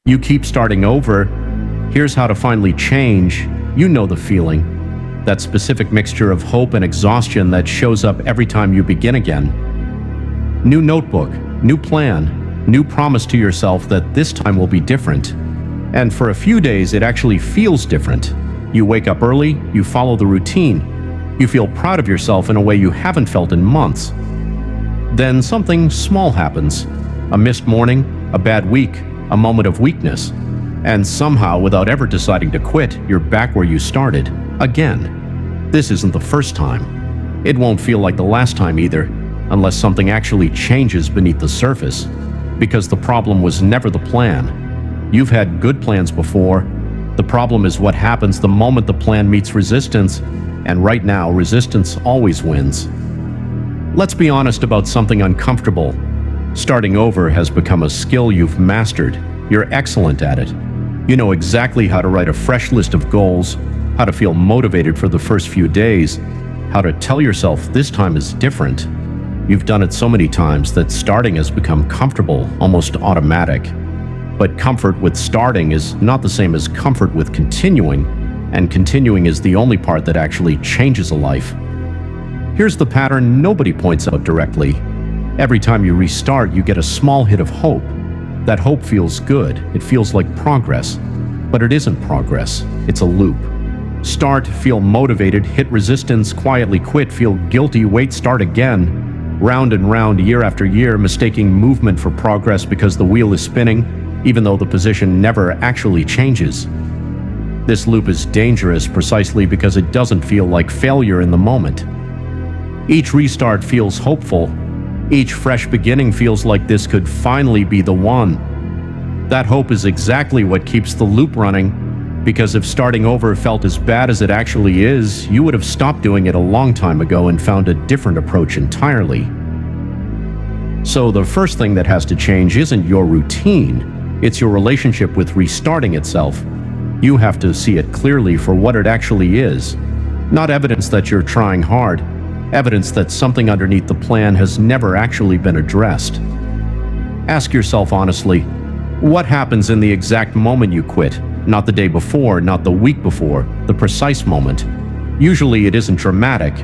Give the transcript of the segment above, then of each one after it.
You keep starting over. Here's how to finally change. You know the feeling. That specific mixture of hope and exhaustion that shows up every time you begin again. New notebook, new plan, new promise to yourself that this time will be different. And for a few days, it actually feels different. You wake up early, you follow the routine. You feel proud of yourself in a way you haven't felt in months. Then something small happens. A missed morning, a bad week, a moment of weakness. And somehow, without ever deciding to quit, you're back where you started. Again. This isn't the first time. It won't feel like the last time either, unless something actually changes beneath the surface. Because the problem was never the plan. You've had good plans before. The problem is what happens the moment the plan meets resistance, and right now, resistance always wins. Let's be honest about something uncomfortable. Starting over has become a skill you've mastered. You're excellent at it. You know exactly how to write a fresh list of goals, how to feel motivated for the first few days, how to tell yourself this time is different. You've done it so many times that starting has become comfortable, almost automatic. But comfort with starting is not the same as comfort with continuing, and continuing is the only part that actually changes a life. Here's the pattern nobody points out directly. Every time you restart, you get a small hit of hope. That hope feels good. It feels like progress. But it isn't progress. It's a loop. Start, feel motivated, hit resistance, quietly quit, feel guilty, wait, start again. Round and round, year after year, mistaking movement for progress because the wheel is spinning, even though the position never actually changes. This loop is dangerous precisely because it doesn't feel like failure in the moment. Each restart feels hopeful. Each fresh beginning feels like this could finally be the one. That hope is exactly what keeps the loop running, because if starting over felt as bad as it actually is, you would have stopped doing it a long time ago and found a different approach entirely. So the first thing that has to change isn't your routine, it's your relationship with restarting itself. You have to see it clearly for what it actually is, not evidence that you're trying hard. Evidence that something underneath the plan has never actually been addressed. Ask yourself honestly, what happens in the exact moment you quit? Not the day before, not the week before, the precise moment. Usually it isn't dramatic.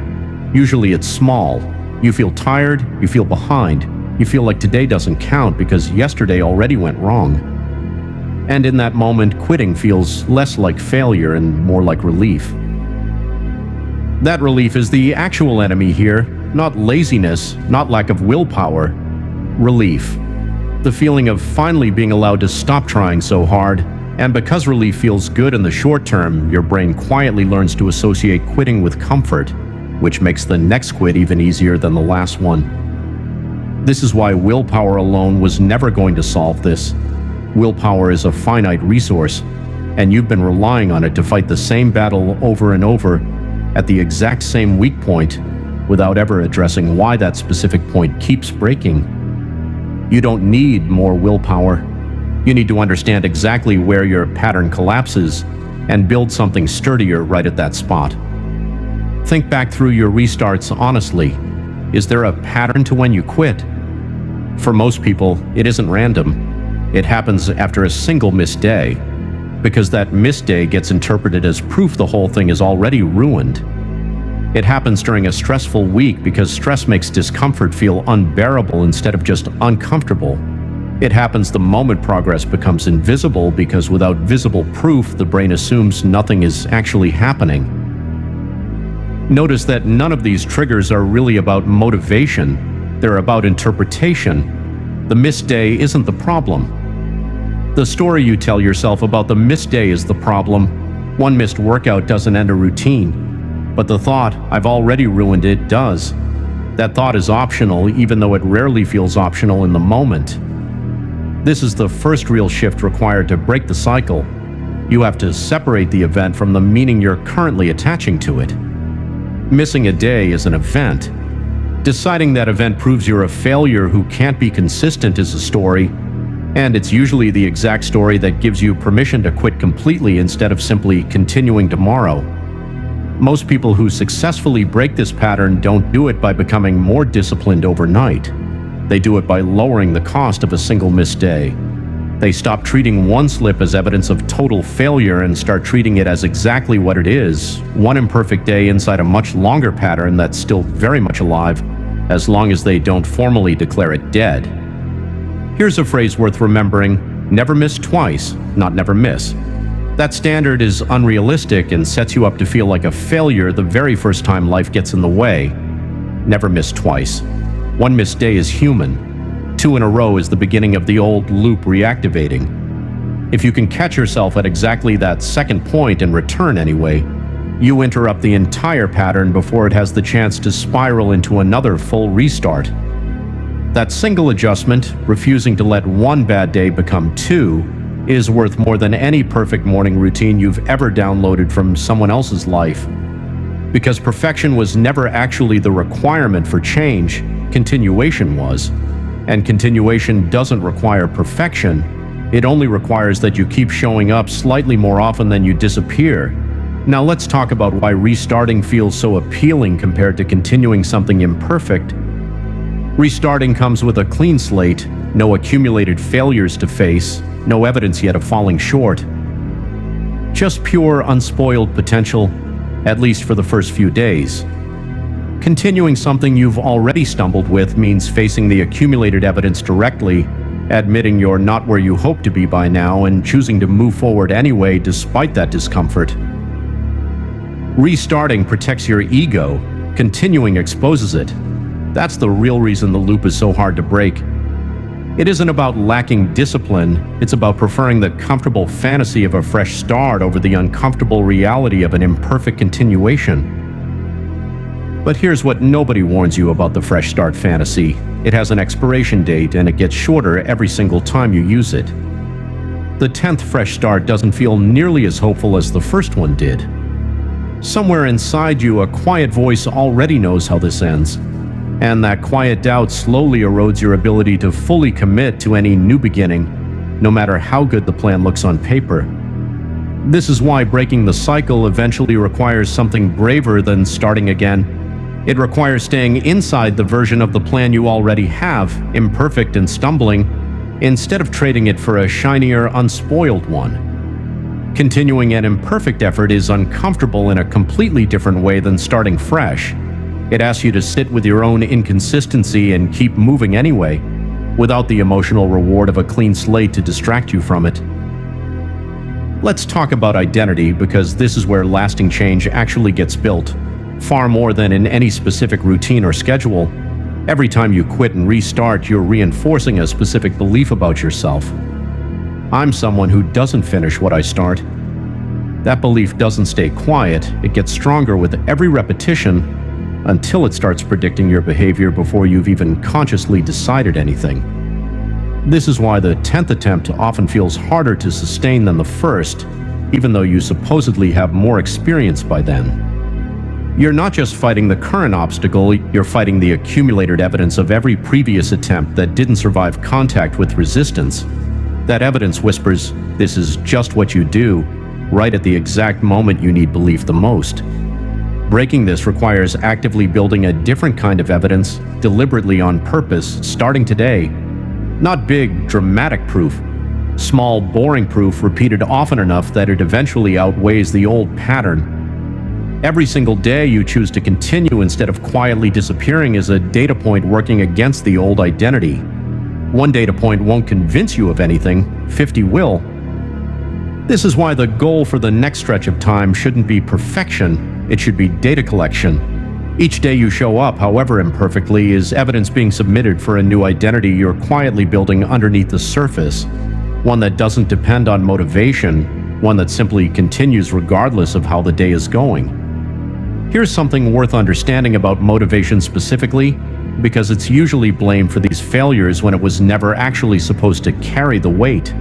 Usually it's small. You feel tired, you feel behind, you feel like today doesn't count because yesterday already went wrong. And in that moment, quitting feels less like failure and more like relief. That relief is the actual enemy here, not laziness, not lack of willpower. Relief. The feeling of finally being allowed to stop trying so hard, and because relief feels good in the short term, your brain quietly learns to associate quitting with comfort, which makes the next quit even easier than the last one. This is why willpower alone was never going to solve this. Willpower is a finite resource, and you've been relying on it to fight the same battle over and over, at the exact same weak point, without ever addressing why that specific point keeps breaking. You don't need more willpower. You need to understand exactly where your pattern collapses and build something sturdier right at that spot. Think back through your restarts honestly. Is there a pattern to when you quit? For most people, it isn't random. It happens after a single missed day, because that missed day gets interpreted as proof the whole thing is already ruined. It happens during a stressful week because stress makes discomfort feel unbearable instead of just uncomfortable. It happens the moment progress becomes invisible because without visible proof, the brain assumes nothing is actually happening. Notice that none of these triggers are really about motivation. They're about interpretation. The missed day isn't the problem. The story you tell yourself about the missed day is the problem. One missed workout doesn't end a routine. But the thought, I've already ruined it, does. That thought is optional, even though it rarely feels optional in the moment. This is the first real shift required to break the cycle. You have to separate the event from the meaning you're currently attaching to it. Missing a day is an event. Deciding that event proves you're a failure who can't be consistent is a story. And it's usually the exact story that gives you permission to quit completely instead of simply continuing tomorrow. Most people who successfully break this pattern don't do it by becoming more disciplined overnight. They do it by lowering the cost of a single missed day. They stop treating one slip as evidence of total failure and start treating it as exactly what it is, one imperfect day inside a much longer pattern that's still very much alive, as long as they don't formally declare it dead. Here's a phrase worth remembering: never miss twice, not never miss. That standard is unrealistic and sets you up to feel like a failure the very first time life gets in the way. Never miss twice. One missed day is human. 2 in a row is the beginning of the old loop reactivating. If you can catch yourself at exactly that second point and return anyway, you interrupt the entire pattern before it has the chance to spiral into another full restart. That single adjustment, refusing to let one bad day become 2, is worth more than any perfect morning routine you've ever downloaded from someone else's life. Because perfection was never actually the requirement for change, continuation was. And continuation doesn't require perfection. It only requires that you keep showing up slightly more often than you disappear. Now let's talk about why restarting feels so appealing compared to continuing something imperfect. Restarting comes with a clean slate, no accumulated failures to face, no evidence yet of falling short. Just pure, unspoiled potential, at least for the first few days. Continuing something you've already stumbled with means facing the accumulated evidence directly, admitting you're not where you hope to be by now, and choosing to move forward anyway despite that discomfort. Restarting protects your ego, continuing exposes it. That's the real reason the loop is so hard to break. It isn't about lacking discipline, it's about preferring the comfortable fantasy of a fresh start over the uncomfortable reality of an imperfect continuation. But here's what nobody warns you about the fresh start fantasy. It has an expiration date and it gets shorter every single time you use it. The 10th fresh start doesn't feel nearly as hopeful as the first one did. Somewhere inside you, a quiet voice already knows how this ends. And that quiet doubt slowly erodes your ability to fully commit to any new beginning, no matter how good the plan looks on paper. This is why breaking the cycle eventually requires something braver than starting again. It requires staying inside the version of the plan you already have, imperfect and stumbling, instead of trading it for a shinier, unspoiled one. Continuing an imperfect effort is uncomfortable in a completely different way than starting fresh. It asks you to sit with your own inconsistency and keep moving anyway, without the emotional reward of a clean slate to distract you from it. Let's talk about identity, because this is where lasting change actually gets built, far more than in any specific routine or schedule. Every time you quit and restart, you're reinforcing a specific belief about yourself. I'm someone who doesn't finish what I start. That belief doesn't stay quiet, it gets stronger with every repetition, until it starts predicting your behavior before you've even consciously decided anything. This is why the 10th attempt often feels harder to sustain than the first, even though you supposedly have more experience by then. You're not just fighting the current obstacle, you're fighting the accumulated evidence of every previous attempt that didn't survive contact with resistance. That evidence whispers, "This is just what you do," right at the exact moment you need belief the most. Breaking this requires actively building a different kind of evidence, deliberately on purpose, starting today. Not big, dramatic proof. Small, boring proof repeated often enough that it eventually outweighs the old pattern. Every single day you choose to continue instead of quietly disappearing is a data point working against the old identity. One data point won't convince you of anything, 50 will. This is why the goal for the next stretch of time shouldn't be perfection, it should be data collection. Each day you show up, however imperfectly, is evidence being submitted for a new identity you're quietly building underneath the surface. One that doesn't depend on motivation, one that simply continues regardless of how the day is going. Here's something worth understanding about motivation specifically, because it's usually blamed for these failures when it was never actually supposed to carry the weight.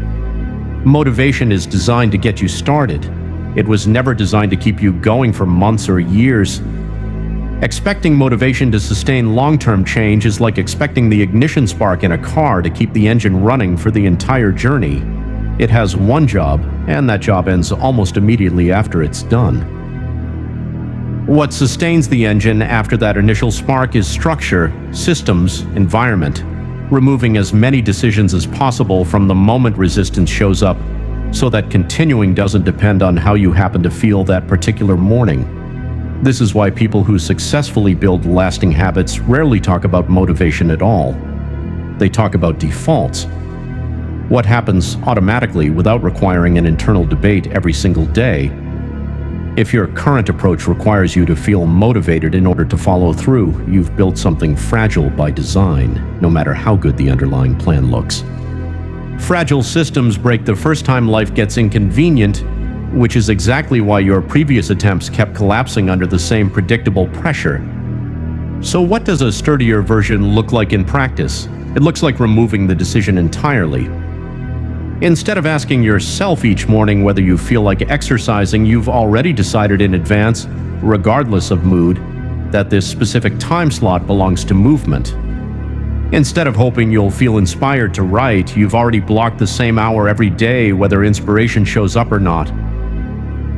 Motivation is designed to get you started. It was never designed to keep you going for months or years. Expecting motivation to sustain long-term change is like expecting the ignition spark in a car to keep the engine running for the entire journey. It has one job, and that job ends almost immediately after it's done. What sustains the engine after that initial spark is structure, systems, environment. removing as many decisions as possible from the moment resistance shows up so that continuing doesn't depend on how you happen to feel that particular morning. This is why people who successfully build lasting habits rarely talk about motivation at all. They talk about defaults. What happens automatically without requiring an internal debate every single day. If your current approach requires you to feel motivated in order to follow through, you've built something fragile by design, no matter how good the underlying plan looks. Fragile systems break the first time life gets inconvenient, which is exactly why your previous attempts kept collapsing under the same predictable pressure. So what does a sturdier version look like in practice? It looks like removing the decision entirely. Instead of asking yourself each morning whether you feel like exercising, you've already decided in advance, regardless of mood, that this specific time slot belongs to movement. Instead of hoping you'll feel inspired to write, you've already blocked the same hour every day whether inspiration shows up or not.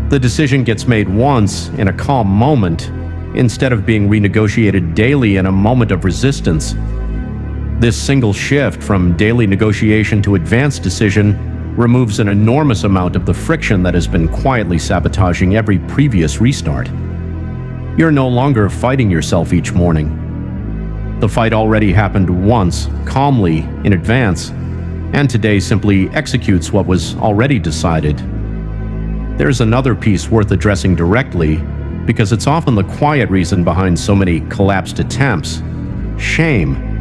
The decision gets made once, in a calm moment, instead of being renegotiated daily in a moment of resistance. This single shift from daily negotiation to advanced decision removes an enormous amount of the friction that has been quietly sabotaging every previous restart. You're no longer fighting yourself each morning. The fight already happened once, calmly, in advance, and today simply executes what was already decided. There's another piece worth addressing directly, because it's often the quiet reason behind so many collapsed attempts. Shame.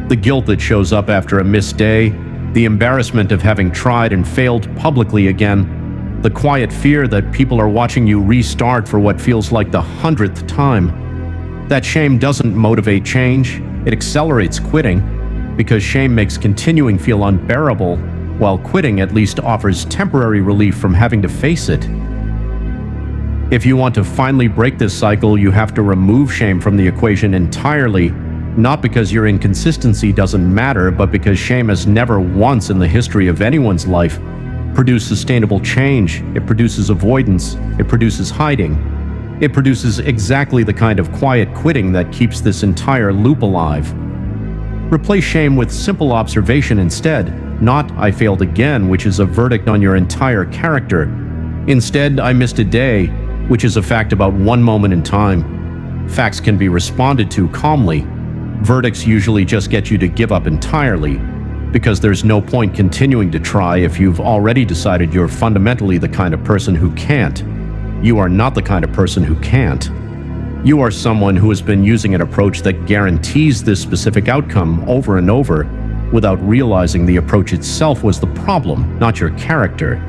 The guilt that shows up after a missed day, the embarrassment of having tried and failed publicly again, the quiet fear that people are watching you restart for what feels like the 100th time. That shame doesn't motivate change, it accelerates quitting, because shame makes continuing feel unbearable, while quitting at least offers temporary relief from having to face it. If you want to finally break this cycle, you have to remove shame from the equation entirely, not because your inconsistency doesn't matter, but because shame has never once in the history of anyone's life produced sustainable change. It produces avoidance, it produces hiding, it produces exactly the kind of quiet quitting that keeps this entire loop alive. Replace shame with simple observation instead. Not "I failed again," which is a verdict on your entire character. Instead, "I missed a day," which is a fact about one moment in time. Facts can be responded to calmly. Verdicts usually just get you to give up entirely, because there's no point continuing to try if you've already decided you're fundamentally the kind of person who can't. You are not the kind of person who can't. You are someone who has been using an approach that guarantees this specific outcome over and over, without realizing the approach itself was the problem, not your character.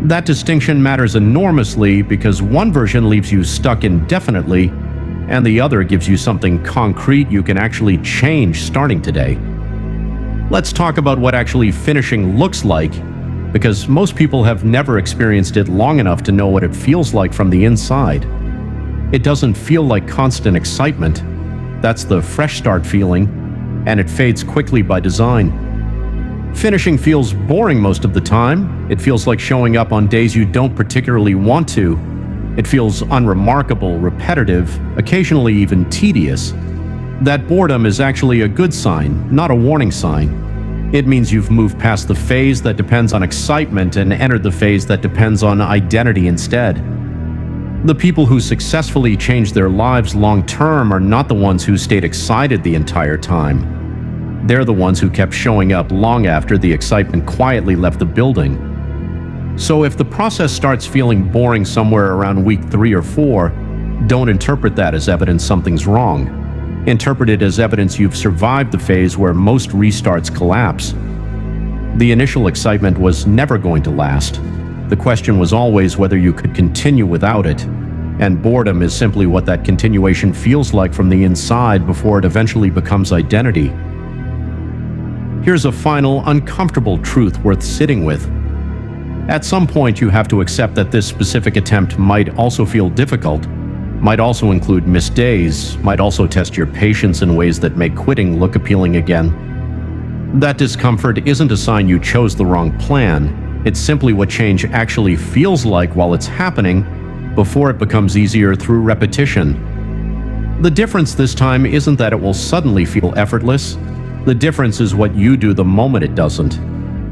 That distinction matters enormously because one version leaves you stuck indefinitely, and the other gives you something concrete you can actually change starting today. Let's talk about what actually finishing looks like, because most people have never experienced it long enough to know what it feels like from the inside. It doesn't feel like constant excitement. That's the fresh start feeling, and it fades quickly by design. Finishing feels boring most of the time. It feels like showing up on days you don't particularly want to. It feels unremarkable, repetitive, occasionally even tedious. That boredom is actually a good sign, not a warning sign. It means you've moved past the phase that depends on excitement and entered the phase that depends on identity instead. The people who successfully change their lives long-term are not the ones who stayed excited the entire time. They're the ones who kept showing up long after the excitement quietly left the building. So if the process starts feeling boring somewhere around week 3 or 4, don't interpret that as evidence something's wrong. Interpret it as evidence you've survived the phase where most restarts collapse. The initial excitement was never going to last. The question was always whether you could continue without it, and boredom is simply what that continuation feels like from the inside before it eventually becomes identity. Here's a final, uncomfortable truth worth sitting with. At some point, you have to accept that this specific attempt might also feel difficult, might also include missed days, might also test your patience in ways that make quitting look appealing again. That discomfort isn't a sign you chose the wrong plan. It's simply what change actually feels like while it's happening, before it becomes easier through repetition. The difference this time isn't that it will suddenly feel effortless. The difference is what you do the moment it doesn't.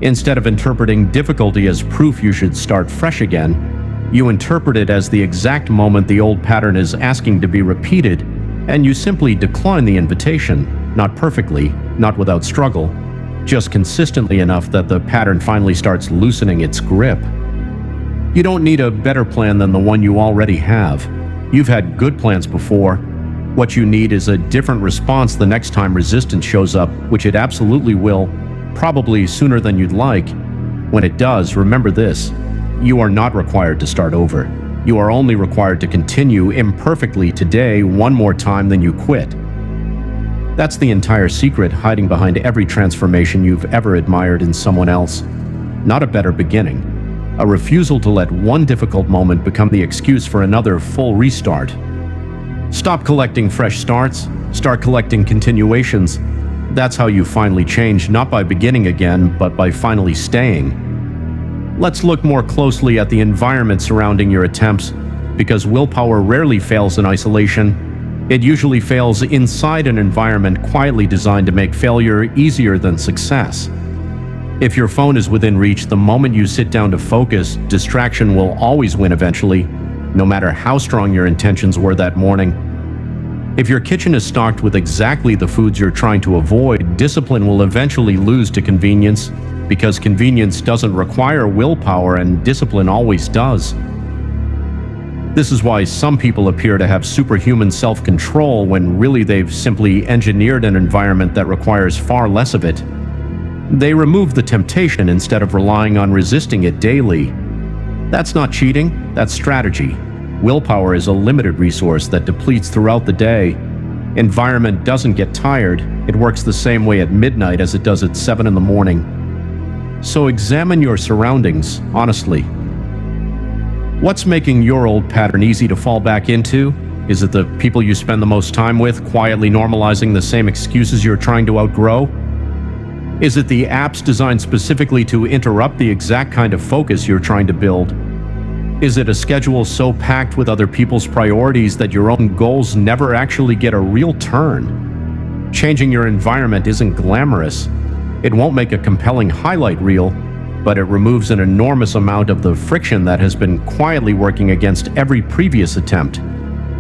Instead of interpreting difficulty as proof you should start fresh again, you interpret it as the exact moment the old pattern is asking to be repeated, and you simply decline the invitation, not perfectly, not without struggle, just consistently enough that the pattern finally starts loosening its grip. You don't need a better plan than the one you already have. You've had good plans before. What you need is a different response the next time resistance shows up, which it absolutely will, probably sooner than you'd like. When it does, remember this: you are not required to start over. You are only required to continue imperfectly today one more time than you quit. That's the entire secret hiding behind every transformation you've ever admired in someone else. Not a better beginning. A refusal to let one difficult moment become the excuse for another full restart. Stop collecting fresh starts, start collecting continuations. That's how you finally change, not by beginning again, but by finally staying. Let's look more closely at the environment surrounding your attempts, because willpower rarely fails in isolation. It usually fails inside an environment quietly designed to make failure easier than success. If your phone is within reach, the moment you sit down to focus, distraction will always win eventually, no matter how strong your intentions were that morning. If your kitchen is stocked with exactly the foods you're trying to avoid, discipline will eventually lose to convenience, because convenience doesn't require willpower and discipline always does. This is why some people appear to have superhuman self-control when really they've simply engineered an environment that requires far less of it. They remove the temptation instead of relying on resisting it daily. That's not cheating, that's strategy. Willpower is a limited resource that depletes throughout the day. Environment doesn't get tired. It works the same way at midnight as it does at 7 in the morning. So examine your surroundings, honestly. What's making your old pattern easy to fall back into? Is it the people you spend the most time with, quietly normalizing the same excuses you're trying to outgrow? Is it the apps designed specifically to interrupt the exact kind of focus you're trying to build? Is it a schedule so packed with other people's priorities that your own goals never actually get a real turn? Changing your environment isn't glamorous. It won't make a compelling highlight reel, but it removes an enormous amount of the friction that has been quietly working against every previous attempt.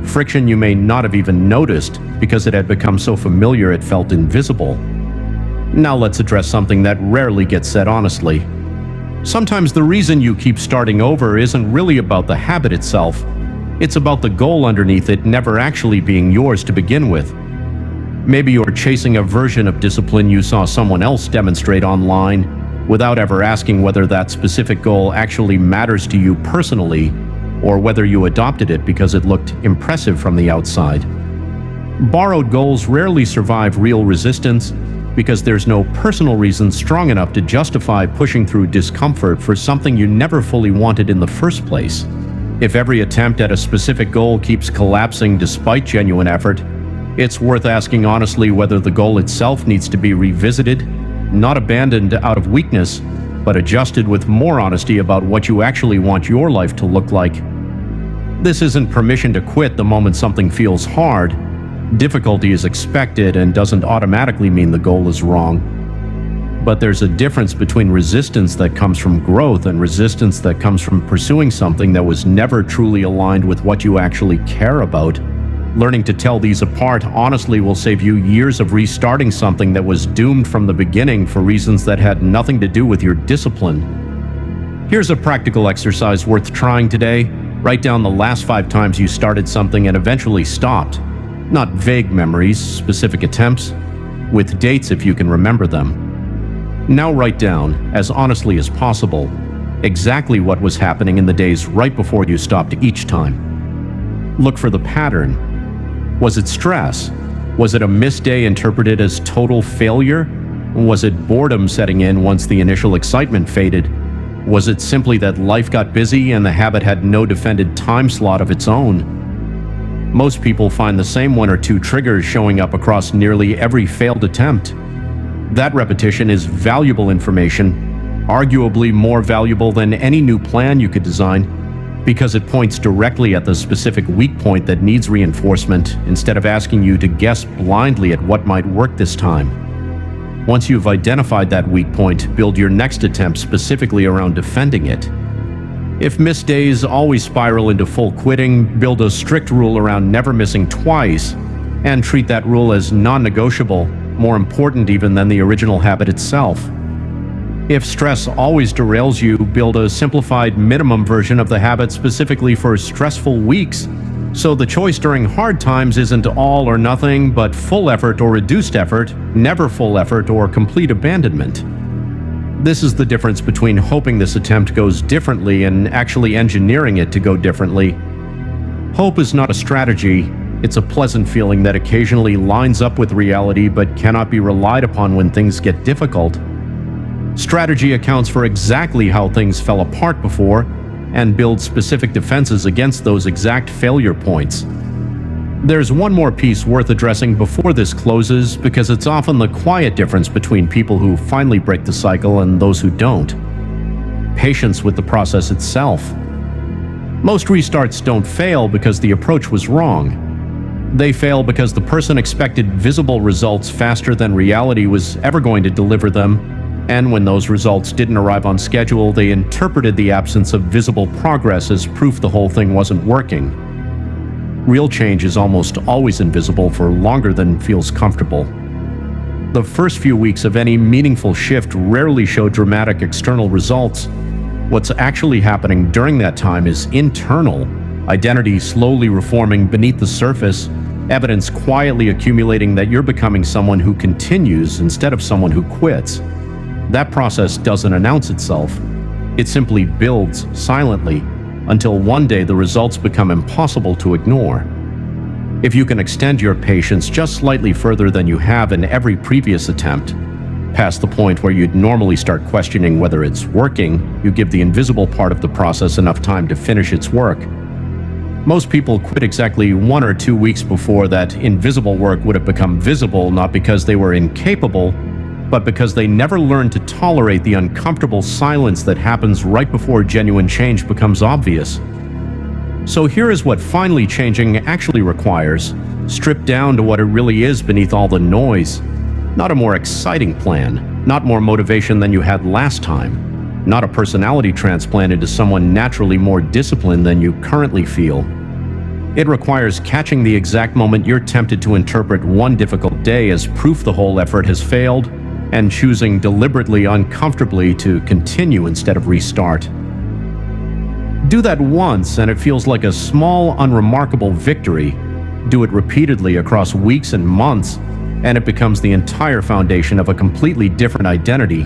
Friction you may not have even noticed because it had become so familiar it felt invisible. Now let's address something that rarely gets said honestly. Sometimes the reason you keep starting over isn't really about the habit itself. It's about the goal underneath it never actually being yours to begin with. Maybe you're chasing a version of discipline you saw someone else demonstrate online, without ever asking whether that specific goal actually matters to you personally, or whether you adopted it because it looked impressive from the outside. Borrowed goals rarely survive real resistance, because there's no personal reason strong enough to justify pushing through discomfort for something you never fully wanted in the first place. If every attempt at a specific goal keeps collapsing despite genuine effort, it's worth asking honestly whether the goal itself needs to be revisited, not abandoned out of weakness, but adjusted with more honesty about what you actually want your life to look like. This isn't permission to quit the moment something feels hard. Difficulty is expected and doesn't automatically mean the goal is wrong. But there's a difference between resistance that comes from growth and resistance that comes from pursuing something that was never truly aligned with what you actually care about. Learning to tell these apart honestly will save you years of restarting something that was doomed from the beginning for reasons that had nothing to do with your discipline. Here's a practical exercise worth trying today. Write down the last 5 times you started something and eventually stopped. Not vague memories, specific attempts, with dates if you can remember them. Now write down, as honestly as possible, exactly what was happening in the days right before you stopped each time. Look for the pattern. Was it stress? Was it a missed day interpreted as total failure? Was it boredom setting in once the initial excitement faded? Was it simply that life got busy and the habit had no defended time slot of its own? Most people find the same 1 or 2 triggers showing up across nearly every failed attempt. That repetition is valuable information, arguably more valuable than any new plan you could design, because it points directly at the specific weak point that needs reinforcement instead of asking you to guess blindly at what might work this time. Once you've identified that weak point, build your next attempt specifically around defending it. If missed days always spiral into full quitting, build a strict rule around never missing twice, and treat that rule as non-negotiable, more important even than the original habit itself. If stress always derails you, build a simplified minimum version of the habit specifically for stressful weeks, so the choice during hard times isn't all or nothing, but full effort or reduced effort, never full effort or complete abandonment. This is the difference between hoping this attempt goes differently and actually engineering it to go differently. Hope is not a strategy, it's a pleasant feeling that occasionally lines up with reality but cannot be relied upon when things get difficult. Strategy accounts for exactly how things fell apart before and builds specific defenses against those exact failure points. There's one more piece worth addressing before this closes, because it's often the quiet difference between people who finally break the cycle and those who don't. Patience with the process itself. Most restarts don't fail because the approach was wrong. They fail because the person expected visible results faster than reality was ever going to deliver them, and when those results didn't arrive on schedule, they interpreted the absence of visible progress as proof the whole thing wasn't working. Real change is almost always invisible for longer than feels comfortable. The first few weeks of any meaningful shift rarely show dramatic external results. What's actually happening during that time is internal, identity slowly reforming beneath the surface, evidence quietly accumulating that you're becoming someone who continues instead of someone who quits. That process doesn't announce itself. It simply builds silently until one day the results become impossible to ignore. If you can extend your patience just slightly further than you have in every previous attempt, past the point where you'd normally start questioning whether it's working, you give the invisible part of the process enough time to finish its work. Most people quit exactly 1 or 2 weeks before that invisible work would have become visible, not because they were incapable, but because they never learned to tolerate the uncomfortable silence that happens right before genuine change becomes obvious. So here is what finally changing actually requires, stripped down to what it really is beneath all the noise. Not a more exciting plan, not more motivation than you had last time, not a personality transplant into someone naturally more disciplined than you currently feel. It requires catching the exact moment you're tempted to interpret one difficult day as proof the whole effort has failed, and choosing deliberately uncomfortably to continue instead of restart. Do that once and it feels like a small, unremarkable victory. Do it repeatedly across weeks and months, and it becomes the entire foundation of a completely different identity,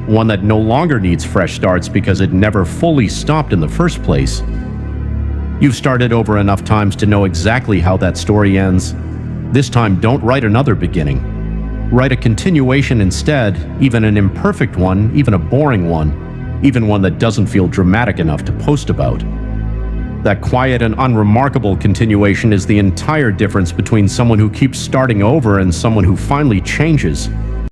one that no longer needs fresh starts because it never fully stopped in the first place. You've started over enough times to know exactly how that story ends. This time, don't write another beginning. Write a continuation instead, even an imperfect one, even a boring one, even one that doesn't feel dramatic enough to post about. That quiet and unremarkable continuation is the entire difference between someone who keeps starting over and someone who finally changes.